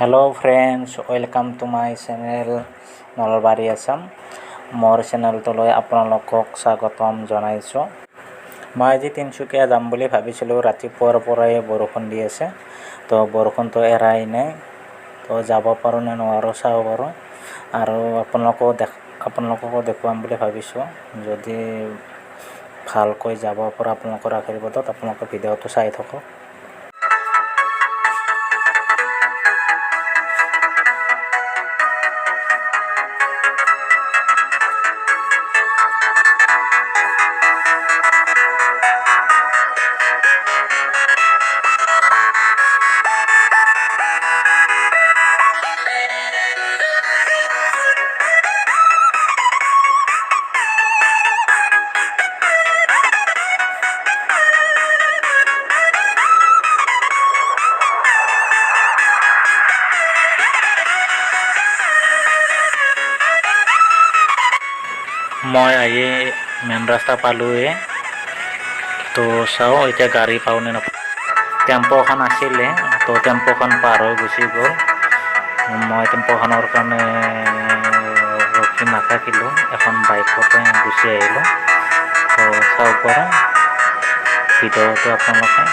Hello friends, welcome to my channel Nalbari Assam. मोर चेनेलटोলৈ আপোনালোকক স্বাগতম জনাইছোঁ। মই আজি তিনিচুকীয়া যাম বুলি ভাবিছিলোঁ। ৰাতিপুৱাৰ পৰাই বৰষুণ দি আছে, তো বৰষুণটো এৰাই নাই, তো যাব পাৰোঁ নে নোৱাৰোঁ চাব পাৰোঁ। আৰু আপোনালোককো দেখুৱাম বুলি ভাবিছোঁ। যদি ভালকৈ যাব পৰা আপোনালোকৰ আশীৰ্বাদত আপোনালোকে ভিডিঅ'টো চাই থাকক। মই আহি মেইন ৰাস্তা পালোঁৱে, তো চাওঁ এতিয়া গাড়ী পাওঁ নে নাপাওঁ। টেম্পো এখন আছিলে, তো টেম্পোখন পাৰ হৈ গুচি গ'ল। মই টেম্পোখনৰ কাৰণে ৰখি নাথাকিলোঁ, এখন বাইকতে গুচি আহিলোঁ। তো চাব পাৰোঁ ভিডিঅ'টো আপোনালোকে।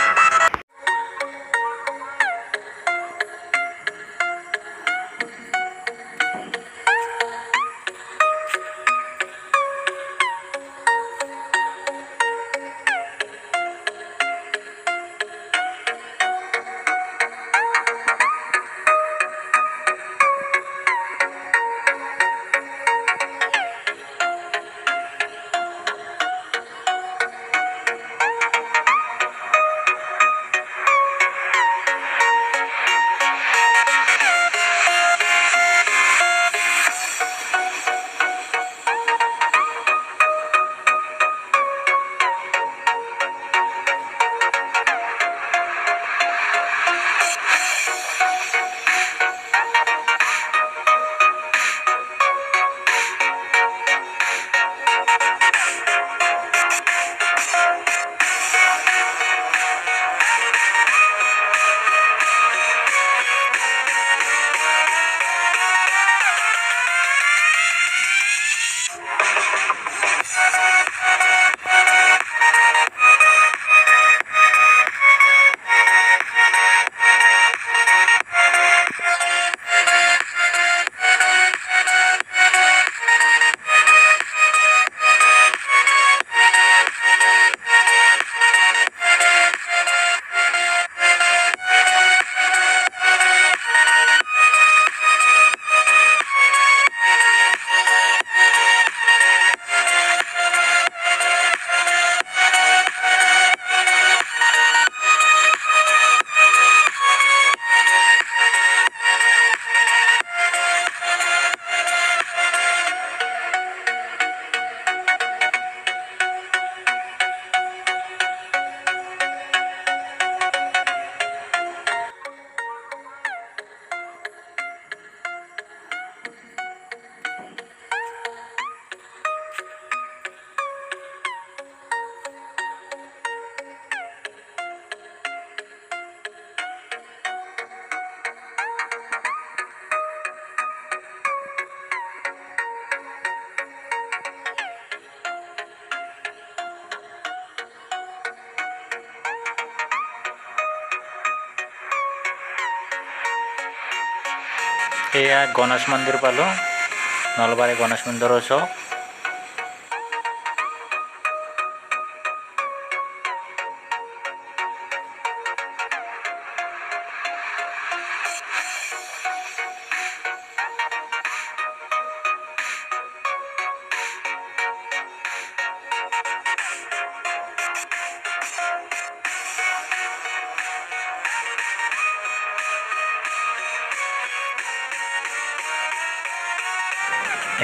এয়া গণেশ মন্দিৰ পালোঁ, নলবাৰী গণেশ মন্দিৰৰ ওচৰত।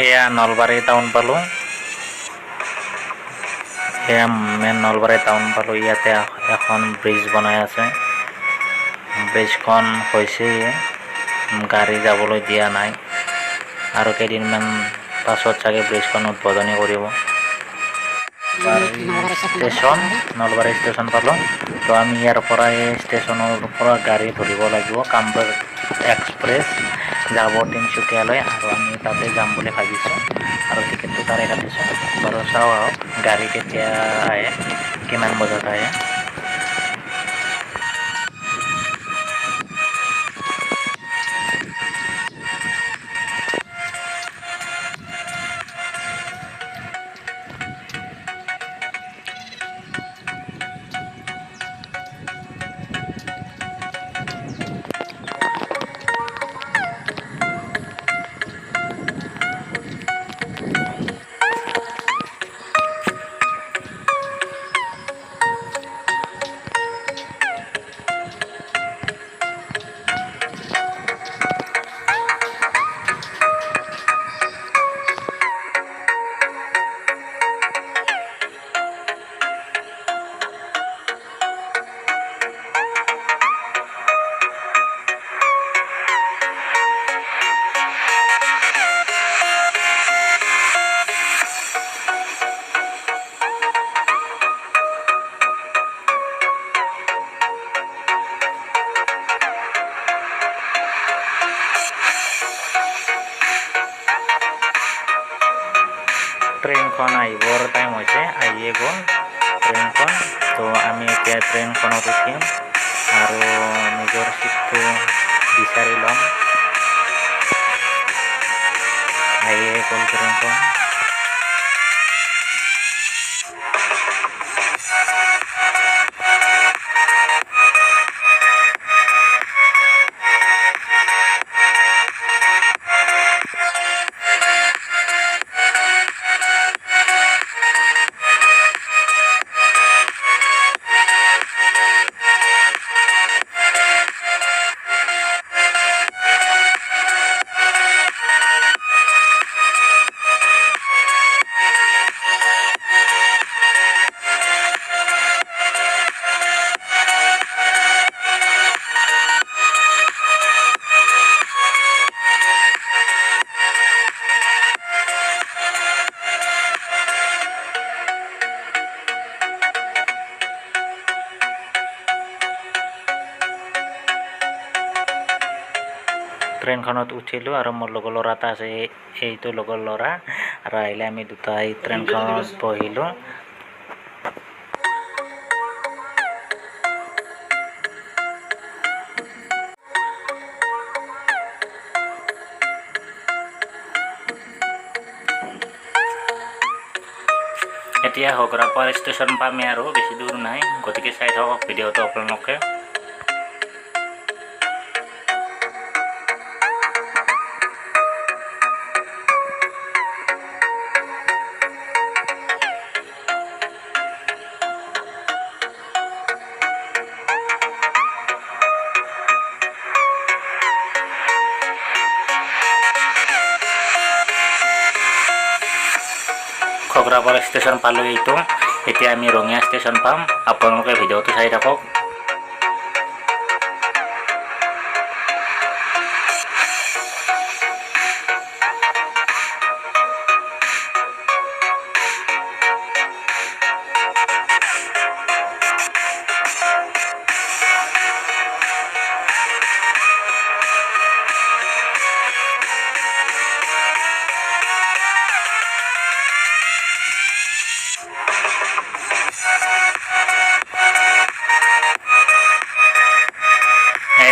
এয়া নলবাৰী টাউন পালোঁ, এয়া মেইন নলবাৰী টাউন পালোঁ। ইয়াতে এখন ব্ৰিজ বনাই আছে, ব্ৰিজখন হৈছে গাড়ী যাবলৈ দিয়া নাই, আৰু কেইদিনমান পাছত চাগে ব্ৰিজখন উদ্বোধনী কৰিব। নলবাৰী ষ্টেচন পালোঁ। তো আমি ইয়াৰ পৰা এই ষ্টেচনৰ পৰা গাড়ী ধৰিব লাগিব এক্সপ্ৰেছ যাব তিনিচুকীয়ালৈ, আৰু আমি তাতে যাম বুলি ভাবিছোঁ আৰু টিকেটটো তাৰে কাটিছোঁ। বাৰু চাওঁ আহক গাড়ী কেতিয়া আহে, কিমান বজাত আহে। ট্ৰেইনখন আহিবৰ টাইম হৈছে, আহিয়ে গ'ল ট্ৰেইনখন। তো আমি এতিয়া ট্ৰেইনখনত উঠিম আৰু নিজৰ চিটটো বিচাৰি ল'ম। আহিয়ে গ'ল ট্ৰেইনখন। ট্ৰেইনখনত উঠিলোঁ আৰু মোৰ লগৰ ল'ৰা এটা আছে, এইটো লগৰ ল'ৰা, আৰু আহিলে আমি দুটাই ট্ৰেইনখনত বহিলোঁ। এতিয়া হগৰাপাৰ ষ্টেচন পামেই আৰু বেছি দূৰ নাই, গতিকে চাই থাকক ভিডিঅ'টো আপোনালোকে। খগৰাপাৰ ষ্টেচন পালোঁ এইটো, এতিয়া আমি ৰঙিয়া ষ্টেচন পাম, আপোনালোকে ভিডিঅ'টো চাই থাকক।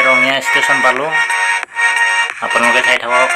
ৰঙিয়া ষ্টেচন পালোঁ, আপোনালোকে চাই থাকক।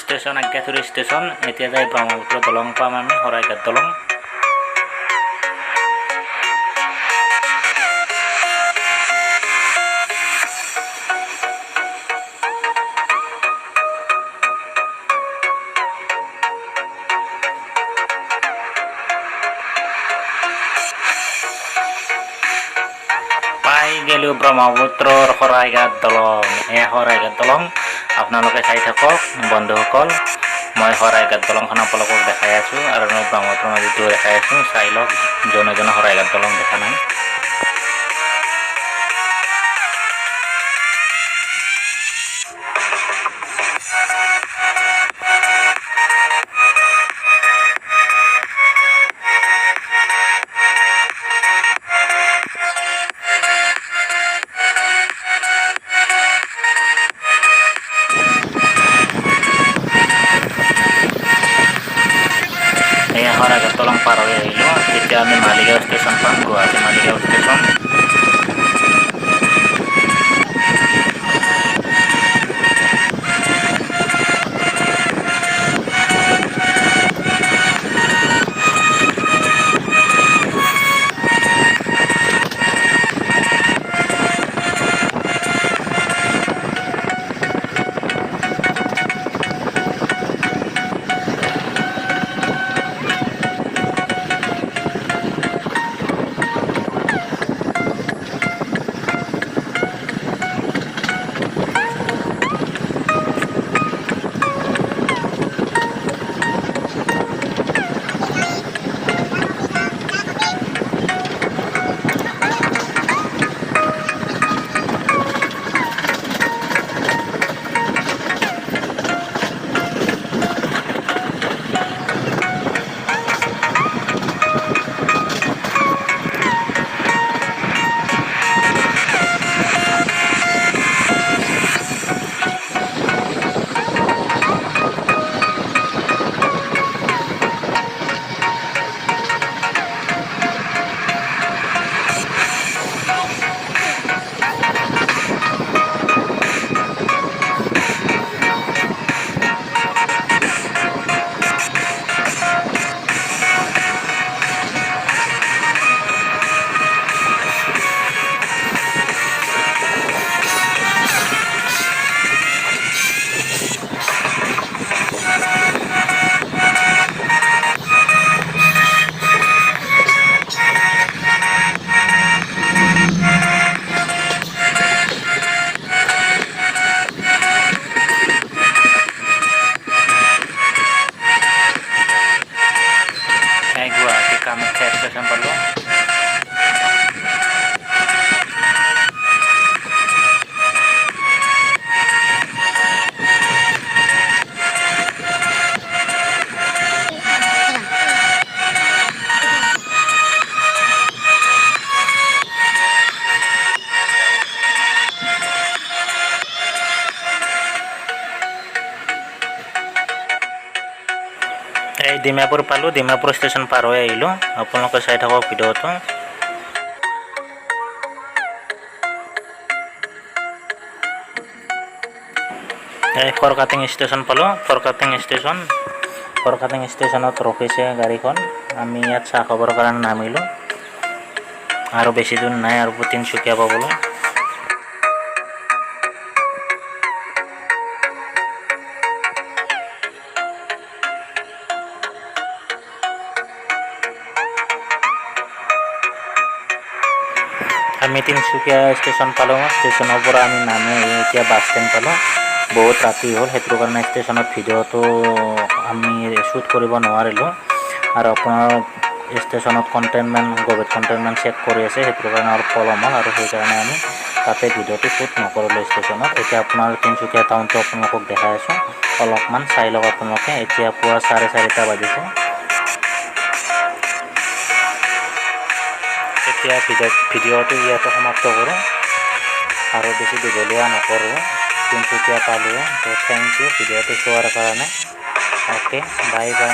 Station Agyathuri station. এতিয়া যাই ব্ৰহ্মপুত্ৰ দলং পাম আমি, শৰাইঘাট দলং। পাই গেলো ব্ৰহ্মপুত্ৰৰ শৰাইঘাট দলং। এয়া শৰাইঘাট দলং, আপোনালোকে চাই থাকক বন্ধুসকল। মই শৰাইঘাট দলংখন আপোনালোকক দেখাই আছোঁ আৰু মই ব্ৰহ্মপুত্ৰ নদীটো দেখাই আছোঁ। চাই লওক, যোনে যোনে শৰাইঘাট দলং দেখা নাই। এয়া শৰাইঘাট দলং পাৰ হৈ আহিলোঁ। এতিয়া আমি মালিগাঁও ষ্টেচন পাম, গুৱাহাটী মালিগাঁও ষ্টেচন। গুৱাহাটী কামাখ্যা ষ্টেচন পালোঁ। এই ডিমাপুৰ পালোঁ, ডিমাপুৰ ষ্টেচন পাৰ হৈ আহিলোঁ। আপোনালোকে চাই থাকক ভিডিঅ'টো। এই ফৰকাটিং ষ্টেচন পালোঁ, ফৰকাটিং ষ্টেচনত ৰখিছে গাড়ীখন। আমি ইয়াত চাহ খাবৰ কাৰণে নামিলোঁ। আৰু বেছি দূৰ নাই, আৰু তিনিচুকীয়া পাবলৈ। আমি তিনিচুকীয়া ষ্টেচন পালোঁ। ষ্টেচনৰ পৰা আমি নামি এতিয়া বাছ ষ্টেণ্ড পালোঁ। বহুত ৰাতি হ'ল, সেইটোৰ কাৰণে ষ্টেচনত ভিডিঅ'টো আমি শ্বুট কৰিব নোৱাৰিলোঁ। আৰু আপোনাৰ ষ্টেচনত কোভিড কণ্টেইনমেণ্ট চেক কৰি আছে, সেইটোৰ কাৰণে অলপ পলম হ'ল, আৰু সেইকাৰণে আমি তাতে ভিডিঅ'টো শ্বুট নকৰিলোঁ ষ্টেচনত। এতিয়া আপোনাৰ তিনিচুকীয়া টাউনটো আপোনালোকক দেখাই আছোঁ, অলপমান চাই লওক আপোনালোকে। এতিয়া পুৱা 4:30 বাজিছে। এতিয়া ভিডিঅ'টো ইয়াতে সমাপ্ত কৰোঁ, আৰু বেছি দীঘলীয়া নকৰোঁ। তিনিচুকীয়া পালোঁ, তো থেংক ইউ ভিডিঅ'টো চোৱাৰ কাৰণে। Okay, bye bye.